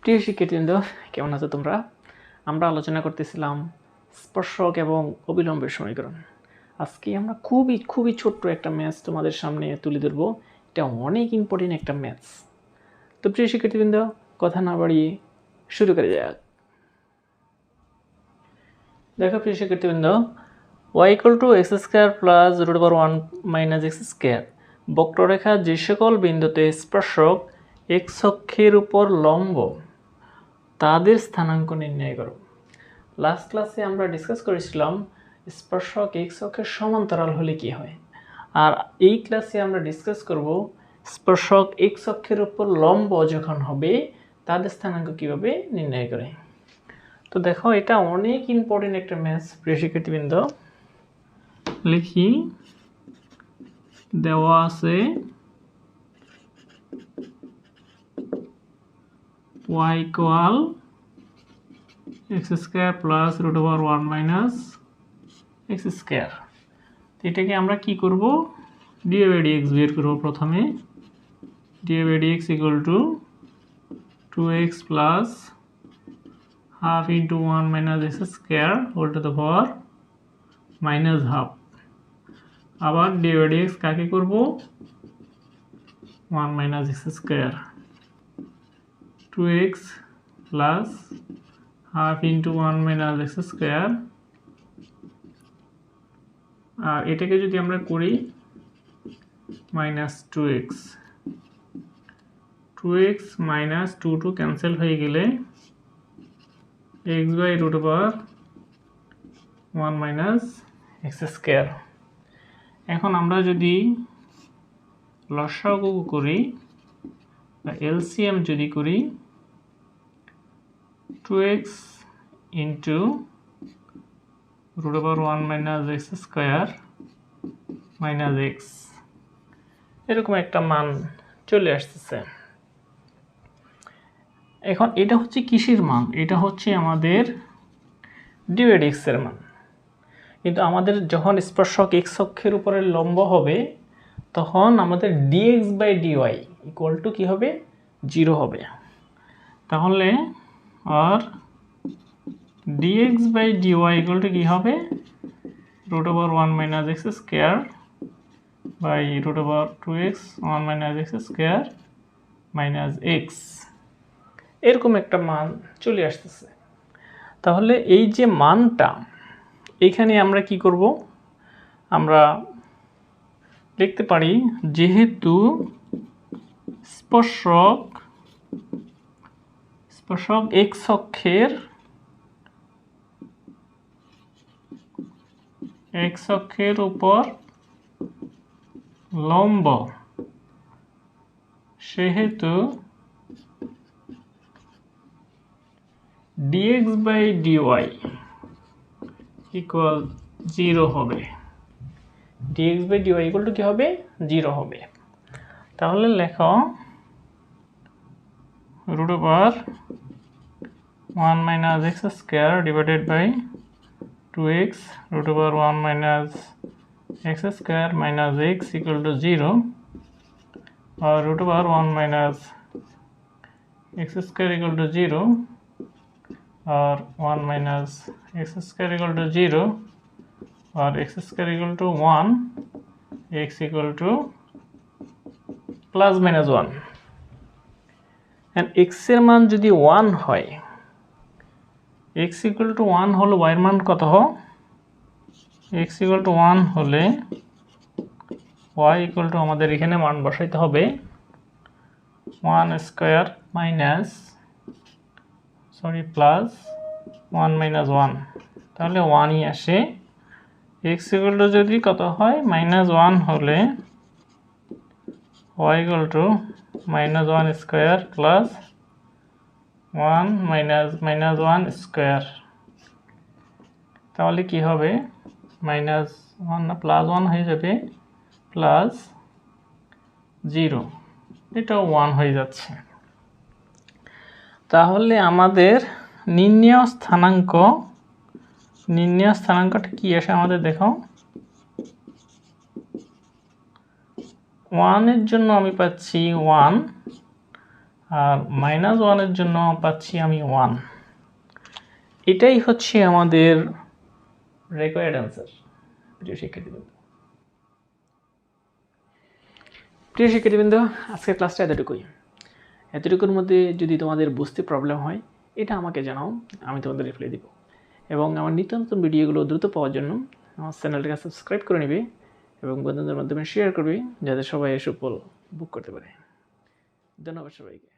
প্রিয় শিক্ষার্থীবৃন্দ, কেমন আছো তোমরা? আমরা আলোচনা করতেছিলাম স্পর্শক এবং অবিলম্বের সমীকরণ। আজকে আমরা খুবই ছোট্ট একটা ম্যাথস তোমাদের সামনে তুলে ধরবো। এটা অনেক ইম্পর্টেন্ট একটা ম্যাথস। তো প্রিয় শিক্ষার্থীবৃন্দ, কথা না বাড়িয়ে শুরু করে যাক। দেখো প্রিয় শিক্ষার্থীবৃন্দ, y = x² প্লাস √1 - x²। বক্ররেখা যে সকল বিন্দুতে স্পর্শক x অক্ষের উপর লম্ব তাদের স্থানাঙ্ক নির্ণয় করো। লাস্ট ক্লাসে আমরা ডিসকাস করেছিলাম স্পর্শক x অক্ষের সমান্তরাল হলে কি হয়, আর এই ক্লাসে আমরা ডিসকাস করব স্পর্শক x অক্ষের উপর লম্ব যখন হবে তাদের স্থানাঙ্ক কিভাবে নির্ণয় করে। তো দেখো, এটা অনেক ইম্পর্টেন্ট একটা ম্যাথস। প্রিয় শিক্ষার্থীবৃন্দ, লিখি দেওয়া আছে y = x² প্লাস √1 - x²। এটাকে আমরা কি করব, dA/dx বের করব। প্রথমে dA/dx = 2x plus half into 1 - x² whole to the power -half. আবার dA/dx কাকে করব, 1 - x², 2x plus half into 1 - x²। আর এটাকে যদি আমরা করি -2x, 2x - 2 ক্যান্সেল হয়ে গেলে x/√1 - x²। এখন আমরা যদি লসাগু করি বা এলসিএম যদি করি, 2x into √1 - x² minus x, এরকম একটা মান চলে আসতেছে। এখন এটা হচ্ছে কিসের মান? এটা হচ্ছে আমাদের dA/dx এর মান। কিন্তু আমাদের যখন স্পর্শক x অক্ষের উপরে লম্ব হবে তখন আমাদের dx/dy ইকুয়াল টু কি হবে, 0 হবে। তাহলে আর dx/dy ইকুয়াল টু কি হবে, √1 - x² by √2x 1 - x² minus x, এরকম একটা মান চলে আসতেছে। তাহলে এই যে মানটা, এখানে আমরা কি করব, আমরা লিখতে পারি যেহেতু স্পর্শক x অক্ষের উপর লম্ব, সেহেতু dx/dy ইকুয়াল 0 হবে। dx/dy ইকুয়াল টু কি হবে, 0 হবে। তাহলে লেখো √1 - x² divided by 2x √1 - x² minus x equal to 0, और √1 - x² इक्वल टू 0 और 1 - x² इक्वल टू 0 और x² equal to 1, x equal to plus minus 1। And x এর মান যদি 1 হয়, x इक्वल टू 1 হলে y এর মান কত হয়, x इक्वल टू 1 হলে y इक्वल टू আমাদের এখানে মান বসাইতে হবে 1² মাইনাস প্লাস 1 - 1, তাহলে 1ই আসে। x ইকুয়াল টু যদি কত হয়, -1 হলে y equal to -1² plus 1 - 1 square. তাহলে কি হবে, -1 না প্লাস 1 হয়ে যাবে, প্লাস 0, এটাও 1 হয়ে যাচ্ছে। তাহলে আমাদের নির্ণেয় স্থানাঙ্কটা কি আসে আমাদের, দেখো 1 এর জন্য আমি পাচ্ছি 1 আর -1 এর জন্য পাচ্ছি আমি 1। এটাই হচ্ছে আমাদের রিকোয়ার্ড অ্যান্সার। প্রিয় শিক্ষার্থীবৃন্দ, আজকের ক্লাসটা এতটুকুর মধ্যে যদি তোমাদের বুঝতে প্রবলেম হয় এটা আমাকে জানাও, আমি তোমাদের রিপ্লাই দিব। এবং আমার নিত্য নতুন ভিডিওগুলো দ্রুত পাওয়ার জন্য আমার চ্যানেলটাকে সাবস্ক্রাইব করে নেবে এবং বন্ধুদের মাধ্যমে শেয়ার করবে, যাতে সবাই এ সুফল বুক করতে পারে। ধন্যবাদ সবাইকে।